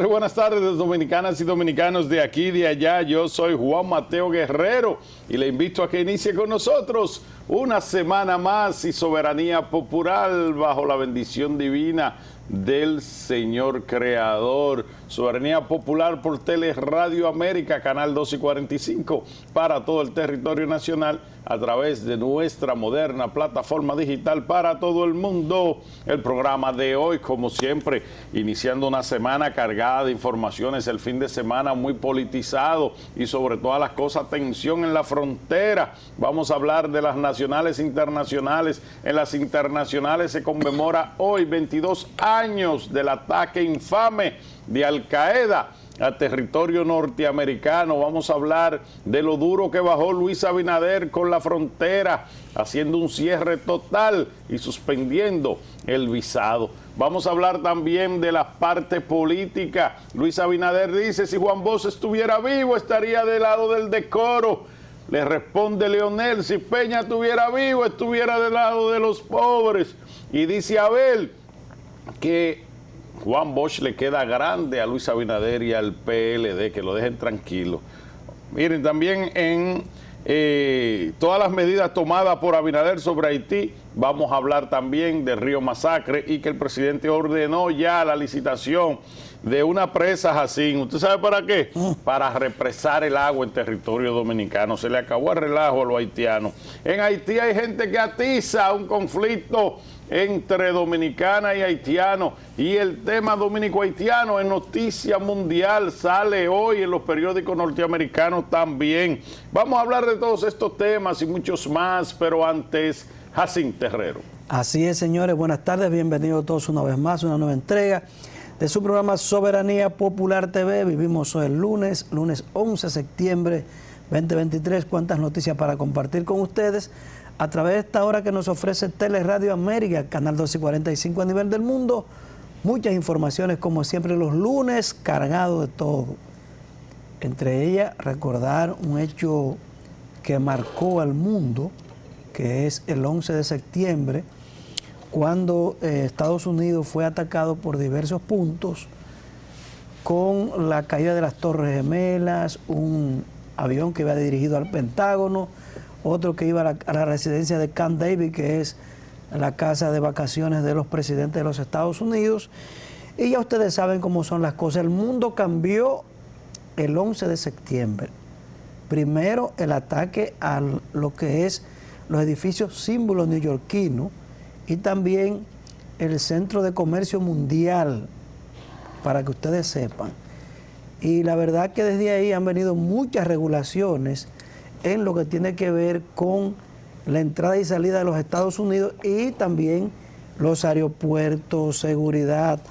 buenas tardes, dominicanas y dominicanos de aquí y de allá. Yo soy Juan Mateo Guerrero y le invito a que inicie con nosotros una semana más y soberanía popular bajo la bendición divina del Señor Creador. Soberanía popular por Teleradio América, canal 2 y 45, para todo el territorio nacional, a través de nuestra moderna plataforma digital para todo el mundo. El programa de hoy, como siempre, iniciando una semana cargada de informaciones, el fin de semana muy politizado y sobre todas las cosas, tensión en la frontera. Vamos a hablar de las nacionales e internacionales. En las internacionales se conmemora hoy 22 años del ataque infame de Al Qaeda a territorio norteamericano. Vamos a hablar de lo duro que bajó Luis Abinader con la frontera, haciendo un cierre total y suspendiendo el visado. Vamos a hablar también de la parte política. Luis Abinader dice: si Juan Bosch estuviera vivo, estaría del lado del decoro. Le responde Leonel: si Peña estuviera vivo, estuviera del lado de los pobres. Y dice Abel que Juan Bosch le queda grande a Luis Abinader y al PLD, que lo dejen tranquilo. Miren, también en todas las medidas tomadas por Abinader sobre Haití, vamos a hablar también del Río Masacre y que el presidente ordenó ya la licitación de una presa Jacín. ¿Usted sabe para qué? Para represar el agua en territorio dominicano. Se le acabó el relajo a los haitianos. En Haití hay gente que atiza un conflicto entre dominicana y haitiano, y el tema dominico-haitiano es noticia mundial, sale hoy en los periódicos norteamericanos también. Vamos a hablar de todos estos temas y muchos más, pero antes, Jacín Terrero. Así es, señores, buenas tardes, bienvenidos todos una vez más, una nueva entrega de su programa Soberanía Popular TV. Vivimos hoy el lunes 11 de septiembre 2023, cuántas noticias para compartir con ustedes a través de esta hora que nos ofrece Teleradio América, canal 2 y 45 a nivel del mundo. Muchas informaciones, como siempre, los lunes, cargados de todo. Entre ellas, recordar un hecho que marcó al mundo, que es el 11 de septiembre, cuando Estados Unidos fue atacado por diversos puntos, con la caída de las Torres Gemelas, un avión que iba dirigido al Pentágono, otro que iba a la residencia de Camp David, que es la casa de vacaciones de los presidentes de los Estados Unidos. Y ya ustedes saben cómo son las cosas. El mundo cambió el 11 de septiembre. Primero, el ataque a lo que es los edificios símbolos neoyorquinos y también el Centro de Comercio Mundial, para que ustedes sepan. Y la verdad que desde ahí han venido muchas regulaciones en lo que tiene que ver con la entrada y salida de los Estados Unidos y también los aeropuertos, seguridad,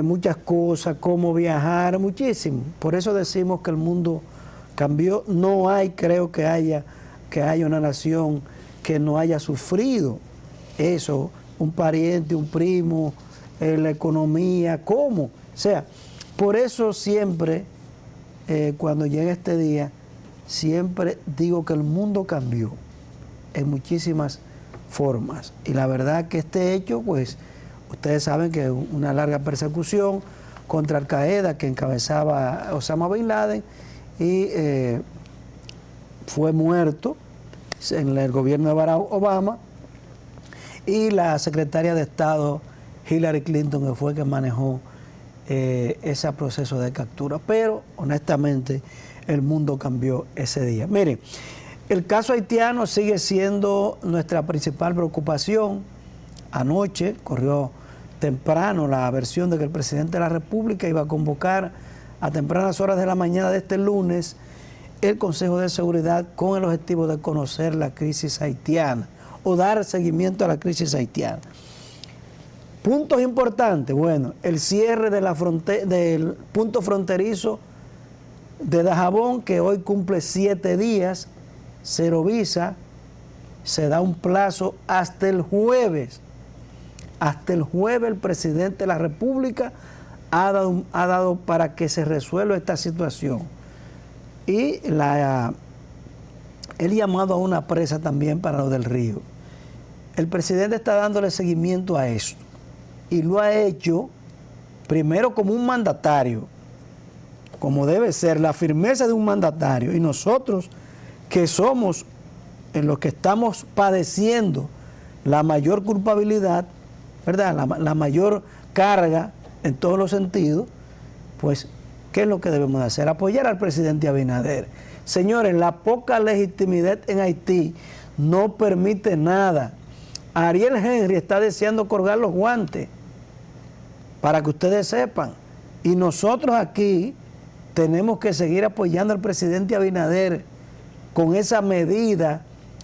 muchas cosas, cómo viajar, muchísimo. Por eso decimos que el mundo cambió. No hay, creo que haya una nación que no haya sufrido eso, un pariente, un primo, la economía, ¿cómo? O sea, por eso siempre, cuando llega este día, siempre digo que el mundo cambió en muchísimas formas. Y la verdad que este hecho, pues, ustedes saben que una larga persecución contra Al Qaeda que encabezaba Osama Bin Laden y fue muerto en el gobierno de Barack Obama, y la secretaria de Estado Hillary Clinton, que fue que manejó ese proceso de captura. Pero honestamente el mundo cambió ese día. Miren, el caso haitiano sigue siendo nuestra principal preocupación. Anoche corrió temprano la versión de que el presidente de la República iba a convocar a tempranas horas de la mañana de este lunes el Consejo de Seguridad con el objetivo de conocer la crisis haitiana o dar seguimiento a la crisis haitiana. Puntos importantes, bueno, el cierre de del punto fronterizo de Dajabón, que hoy cumple 7 días, cero visa, se da un plazo hasta el jueves. Hasta el jueves el presidente de la República ha dado para que se resuelva esta situación. Y el llamado a una presa también para lo del río. El presidente está dándole seguimiento a esto y lo ha hecho primero como un mandatario, como debe ser, la firmeza de un mandatario, y nosotros que somos en los que estamos padeciendo la mayor culpabilidad, ¿verdad? La mayor carga en todos los sentidos, pues, ¿qué es lo que debemos de hacer? Apoyar al presidente Abinader. Señores, la poca legitimidad en Haití no permite nada. Ariel Henry está deseando colgar los guantes, para que ustedes sepan. Y nosotros aquí tenemos que seguir apoyando al presidente Abinader con esa medida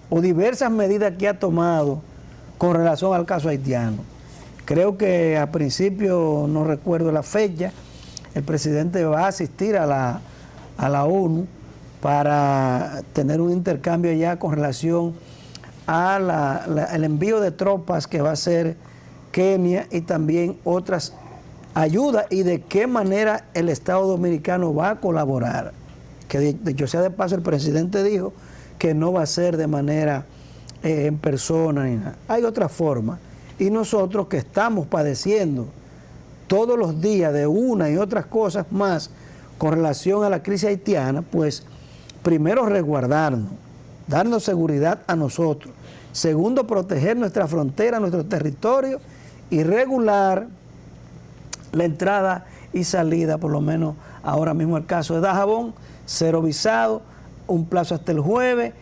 o diversas medidas que ha tomado con relación al caso haitiano. Creo que a principio, no recuerdo la fecha, el presidente va a asistir a la ONU para tener un intercambio allá con relación al envío de tropas que va a hacer Kenia y también otras ayudas, y de qué manera el Estado Dominicano va a colaborar. Que dicho sea de paso, el presidente dijo que no va a ser de manera en persona ni nada. Hay otra forma, y nosotros que estamos padeciendo todos los días de una y otras cosas más con relación a la crisis haitiana, pues primero resguardarnos, darnos seguridad a nosotros. Segundo, proteger nuestra frontera, nuestro territorio, y regular la entrada y salida, por lo menos ahora mismo el caso de Dajabón, 0 visado, un plazo hasta el jueves.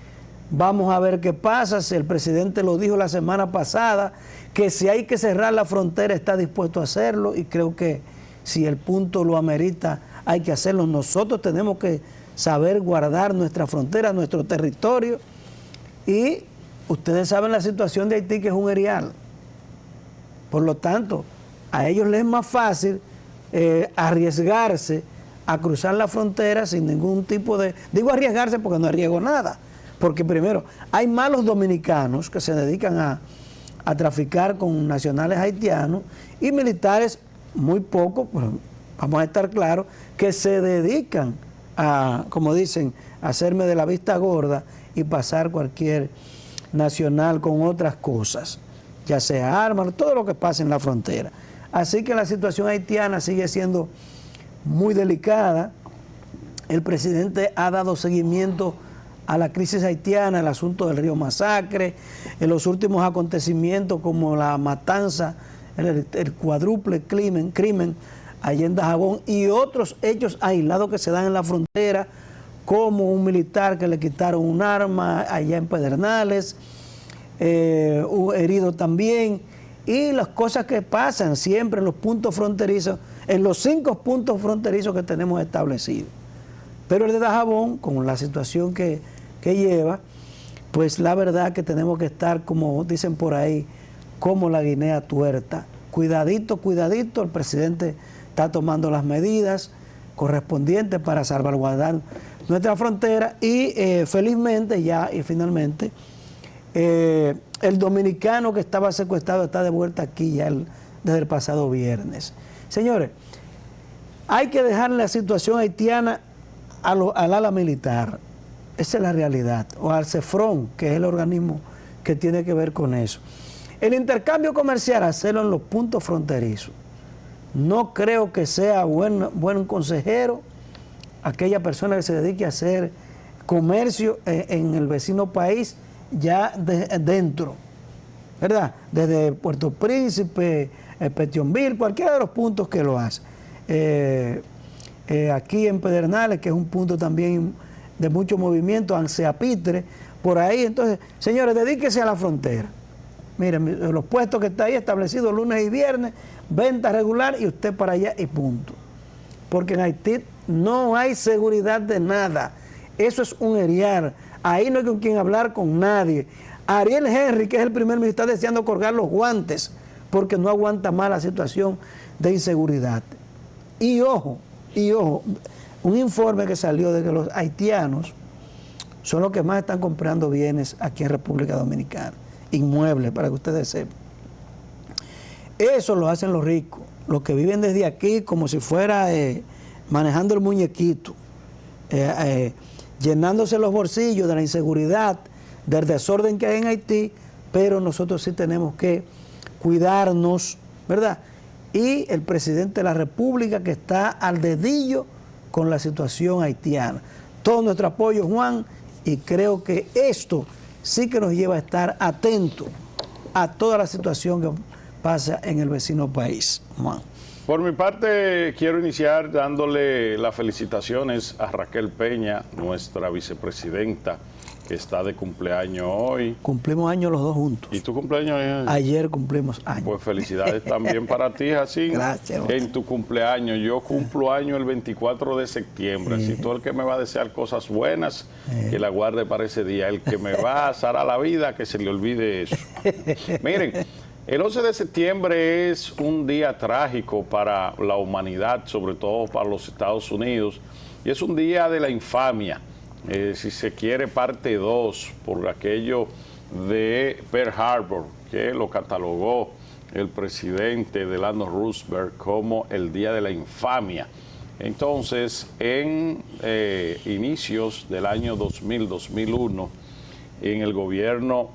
Vamos a ver qué pasa. Si el presidente lo dijo la semana pasada, que si hay que cerrar la frontera está dispuesto a hacerlo, y creo que si el punto lo amerita hay que hacerlo. Nosotros tenemos que saber guardar nuestra frontera, nuestro territorio, y ustedes saben la situación de Haití, que es un erial. Por lo tanto, a ellos les es más fácil arriesgarse a cruzar la frontera sin ningún tipo de... Digo arriesgarse porque no arriesgo nada. Porque primero, hay malos dominicanos que se dedican a traficar con nacionales haitianos, y militares muy pocos, pues, vamos a estar claros, que se dedican a, como dicen, a hacerme de la vista gorda y pasar cualquier nacional con otras cosas, ya sea armas, todo lo que pasa en la frontera. Así que la situación haitiana sigue siendo muy delicada. El presidente ha dado seguimiento a la crisis haitiana, el asunto del río Masacre, en los últimos acontecimientos como la matanza, el cuádruple crimen allá en Dajabón, y otros hechos aislados que se dan en la frontera, como un militar que le quitaron un arma allá en Pedernales, un herido también, y las cosas que pasan siempre en los puntos fronterizos, en los 5 puntos fronterizos que tenemos establecidos. Pero el de Dajabón, con la situación que lleva, pues la verdad que tenemos que estar, como dicen por ahí, como la guinea tuerta. Cuidadito, cuidadito, el presidente está tomando las medidas correspondientes para salvaguardar nuestra frontera, y felizmente ya y finalmente el dominicano que estaba secuestrado está de vuelta aquí ya desde el pasado viernes. Señores, hay que dejar la situación haitiana al ala militar. Esa es la realidad, o al CEFRON, que es el organismo que tiene que ver con eso. El intercambio comercial, hacerlo en los puntos fronterizos. No creo que sea buen consejero aquella persona que se dedique a hacer comercio en el vecino país, ya dentro, ¿verdad? Desde Puerto Príncipe, Petionville, cualquiera de los puntos que lo hace. Aquí en Pedernales, que es un punto también de mucho movimiento, Anseapitre, por ahí. Entonces, señores, dedíquese a la frontera. Miren, los puestos que está ahí establecidos lunes y viernes, venta regular, y usted para allá y punto. Porque en Haití no hay seguridad de nada. Eso es un erial. Ahí no hay con quien hablar con nadie. Ariel Henry, que es el primer ministro, está deseando colgar los guantes porque no aguanta más la situación de inseguridad. Y ojo, un informe que salió de que los haitianos son los que más están comprando bienes aquí en República Dominicana, inmuebles, para que ustedes sepan. Eso lo hacen los ricos, los que viven desde aquí como si fuera manejando el muñequito, llenándose los bolsillos de la inseguridad, del desorden que hay en Haití, pero nosotros sí tenemos que cuidarnos, ¿verdad? y el presidente de la República, que está al dedillo con la situación haitiana. Todo nuestro apoyo, Juan, y creo que esto sí que nos lleva a estar atentos a toda la situación que pasa en el vecino país, Juan. Por mi parte, quiero iniciar dándole las felicitaciones a Raquel Peña, nuestra vicepresidenta, que está de cumpleaños hoy. Cumplimos años los dos juntos. ¿Y tu cumpleaños? Ayer cumplimos años. Pues felicidades también para ti, Jacín. Gracias. En tu cumpleaños. Yo cumplo año el 24 de septiembre. Así todo el que me va a desear cosas buenas, que la guarde para ese día. El que me va a azar a la vida, que se le olvide eso. Miren, el 11 de septiembre es un día trágico para la humanidad, sobre todo para los Estados Unidos. Y es un día de la infamia. Si se quiere, parte 2, por aquello de Pearl Harbor, que lo catalogó el presidente Delano Roosevelt como el día de la infamia. Entonces, en inicios del año 2000-2001, en el gobierno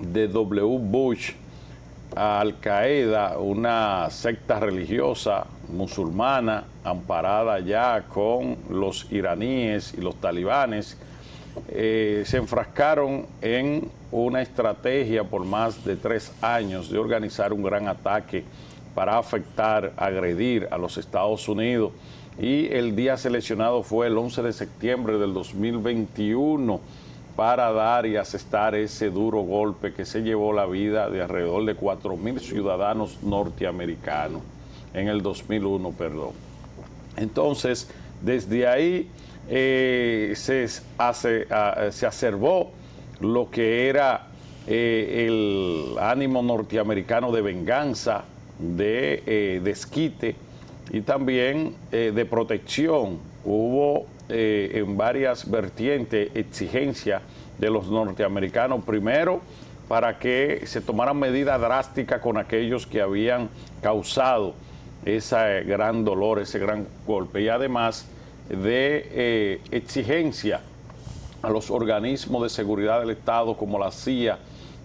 de W. Bush, Al Qaeda, una secta religiosa musulmana amparada ya con los iraníes y los talibanes, se enfrascaron en una estrategia por más de 3 años de organizar un gran ataque para afectar, agredir a los Estados Unidos, y el día seleccionado fue el 11 de septiembre del 2021 para dar y asestar ese duro golpe que se llevó la vida de alrededor de 4.000 ciudadanos norteamericanos en el 2001, perdón. Entonces, desde ahí se exacerbó lo que era el ánimo norteamericano de venganza, de desquite y también de protección. Hubo en varias vertientes exigencia de los norteamericanos, primero para que se tomaran medidas drásticas con aquellos que habían causado ese gran dolor, ese gran golpe, y además de exigencia a los organismos de seguridad del Estado como la CIA,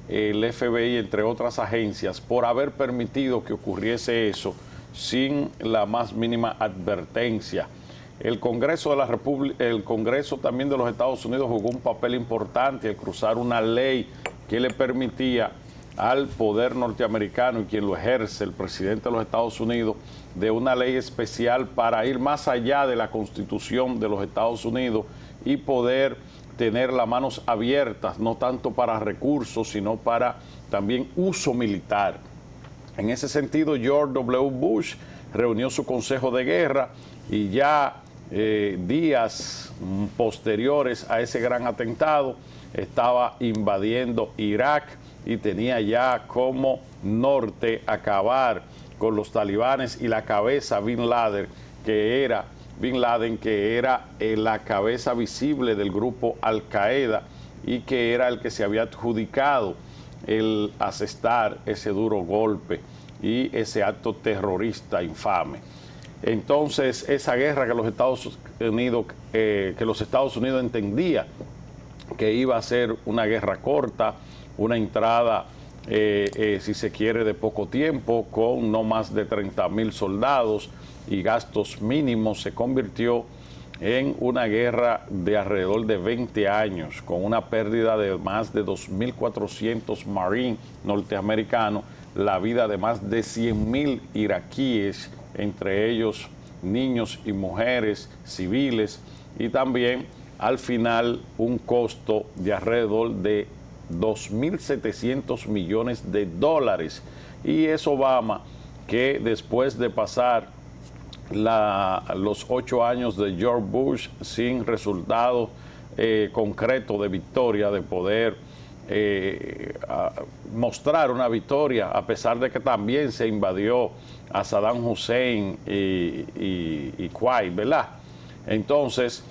el FBI, entre otras agencias, por haber permitido que ocurriese eso sin la más mínima advertencia. El Congreso de la República, el Congreso también de los Estados Unidos jugó un papel importante al cruzar una ley que le permitía al poder norteamericano, y quien lo ejerce, el presidente de los Estados Unidos, de una ley especial para ir más allá de la Constitución de los Estados Unidos y poder tener las manos abiertas, no tanto para recursos, sino para también uso militar. En ese sentido, George W. Bush reunió su Consejo de Guerra y ya días posteriores a ese gran atentado estaba invadiendo Irak y tenía ya como norte acabar con los talibanes y la cabeza Bin Laden, que era la cabeza visible del grupo Al Qaeda y que era el que se había adjudicado el asestar ese duro golpe y ese acto terrorista infame. Entonces, esa guerra que los Estados Unidos entendía que iba a ser una guerra corta, una entrada, si se quiere, de poco tiempo, con no más de 30.000 soldados y gastos mínimos, se convirtió en una guerra de alrededor de 20 años, con una pérdida de más de 2.400 marines norteamericanos, la vida de más de 100.000 iraquíes, entre ellos niños y mujeres civiles, y también al final un costo de alrededor de 2.700 millones de dólares. Y es Obama que, después de pasar los 8 años de George Bush sin resultado concreto de victoria, de poder mostrar una victoria, a pesar de que también se invadió a Saddam Hussein y Kuwait, ¿verdad? Entonces,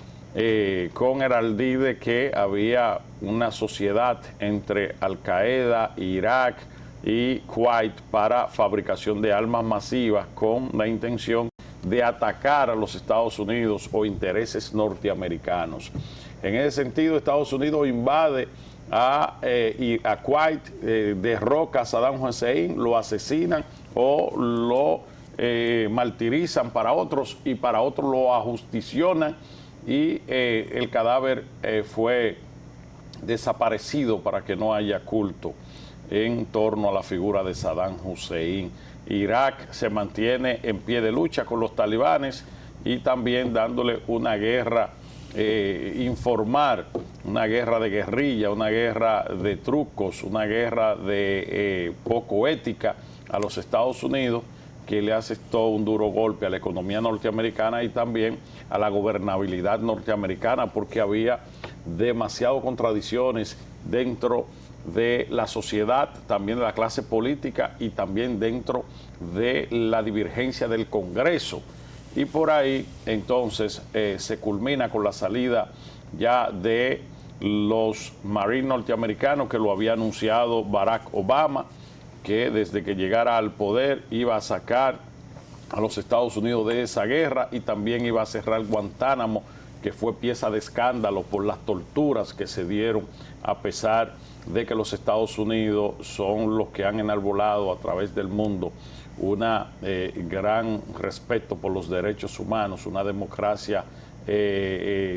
con el ardid de que había una sociedad entre Al Qaeda, Irak y Kuwait para fabricación de armas masivas con la intención de atacar a los Estados Unidos o intereses norteamericanos. En ese sentido, Estados Unidos invade a Kuwait, derroca a Saddam Hussein, lo asesinan o lo martirizan para otros y para otros lo ajusticionan y el cadáver fue desaparecido para que no haya culto en torno a la figura de Saddam Hussein. Irak se mantiene en pie de lucha con los talibanes y también dándole una guerra informal, una guerra de guerrilla, una guerra de trucos, una guerra de poco ética a los Estados Unidos, que le asestó un duro golpe a la economía norteamericana y también a la gobernabilidad norteamericana, porque había demasiadas contradicciones dentro de la sociedad, también de la clase política y también dentro de la divergencia del Congreso. Y por ahí entonces se culmina con la salida ya de los marines norteamericanos, que lo había anunciado Barack Obama, que desde que llegara al poder iba a sacar a los Estados Unidos de esa guerra y también iba a cerrar Guantánamo, que fue pieza de escándalo por las torturas que se dieron, a pesar de que los Estados Unidos son los que han enarbolado a través del mundo una gran respeto por los derechos humanos, una democracia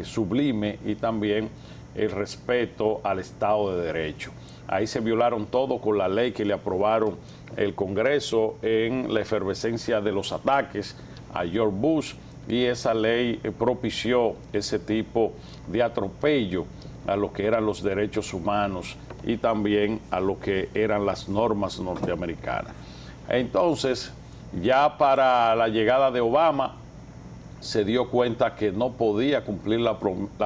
sublime y también el respeto al Estado de Derecho. Ahí se violaron todo con la ley que le aprobaron el Congreso en la efervescencia de los ataques a George Bush, y esa ley propició ese tipo de atropello a lo que eran los derechos humanos y también a lo que eran las normas norteamericanas. Entonces, ya para la llegada de Obama, se dio cuenta que no podía cumplir la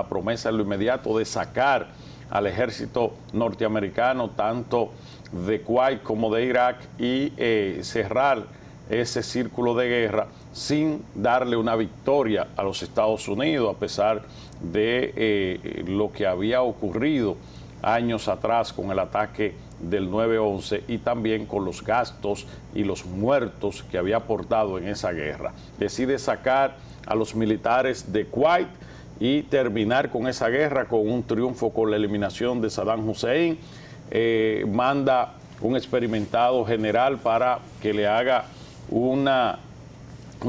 promesa en lo inmediato de sacar al ejército norteamericano, tanto de Kuwait como de Irak, y cerrar ese círculo de guerra sin darle una victoria a los Estados Unidos, a pesar de lo que había ocurrido años atrás con el ataque del 9/11 y también con los gastos y los muertos que había aportado en esa guerra. Decide sacar a los militares de Kuwait y terminar con esa guerra con un triunfo, con la eliminación de Saddam Hussein. Manda un experimentado general para que le haga un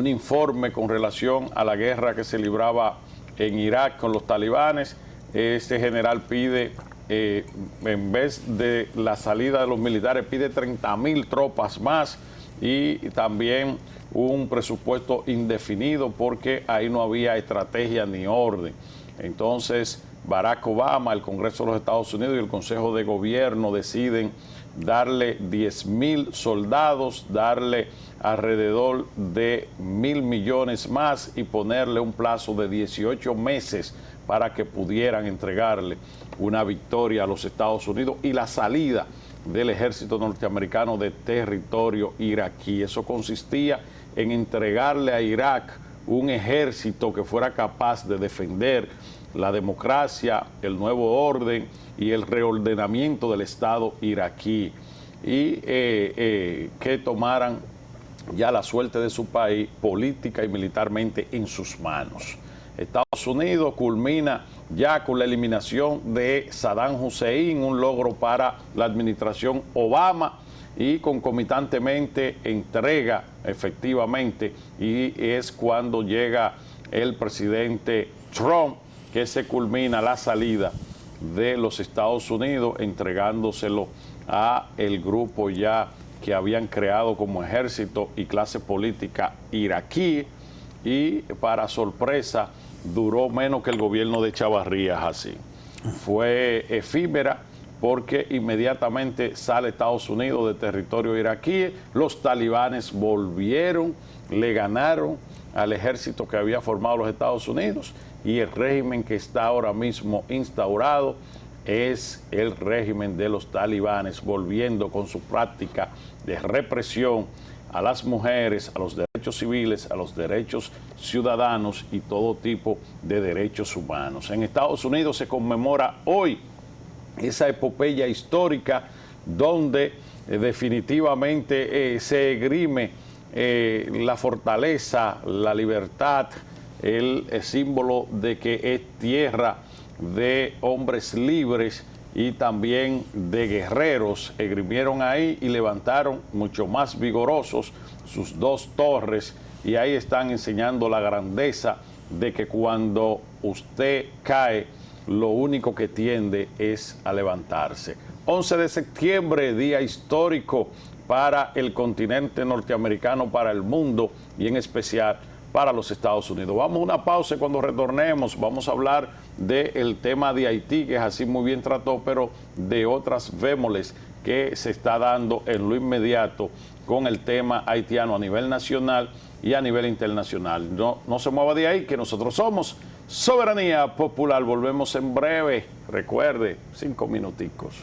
informe con relación a la guerra que se libraba en Irak con los talibanes. Este general pide, en vez de la salida de los militares, pide 30,000 tropas más y también un presupuesto indefinido, porque ahí no había estrategia ni orden. Entonces Barack Obama, el Congreso de los Estados Unidos y el Consejo de Gobierno deciden darle 10,000 soldados, darle alrededor de 1,000 millones más y ponerle un plazo de 18 meses para que pudieran entregarle una victoria a los Estados Unidos y la salida del ejército norteamericano de territorio iraquí. Eso consistía en entregarle a Irak un ejército que fuera capaz de defender la democracia, el nuevo orden y el reordenamiento del Estado iraquí, y que tomaran ya la suerte de su país política y militarmente en sus manos. Estados Unidos culmina ya con la eliminación de Saddam Hussein, un logro para la administración Obama, y concomitantemente entrega efectivamente, y es cuando llega el presidente Trump que se culmina la salida de los Estados Unidos, entregándoselo a el grupo ya que habían creado como ejército y clase política iraquí, y para sorpresa duró menos que el gobierno de Chavarría así. Fue efímera porque inmediatamente sale Estados Unidos de territorio iraquí, los talibanes volvieron, le ganaron al ejército que había formado los Estados Unidos, y el régimen que está ahora mismo instaurado es el régimen de los talibanes, volviendo con su práctica de represión a las mujeres, a los derechos civiles, a los derechos ciudadanos y todo tipo de derechos humanos. En Estados Unidos se conmemora hoy esa epopeya histórica donde definitivamente se esgrime la fortaleza, la libertad, el símbolo de que es tierra de hombres libres y también de guerreros. Esgrimieron ahí y levantaron mucho más vigorosos sus 2 torres, y ahí están enseñando la grandeza de que cuando usted cae, lo único que tiende es a levantarse. 11 de septiembre, día histórico para el continente norteamericano, para el mundo y en especial para los Estados Unidos. Vamos a una pausa y cuando retornemos vamos a hablar del tema de Haití, que así muy bien trató, pero de otras bémoles que se está dando en lo inmediato con el tema haitiano a nivel nacional y a nivel internacional. No se mueva de ahí, que nosotros somos Soberanía Popular. Volvemos en breve. Recuerde, 5 minuticos.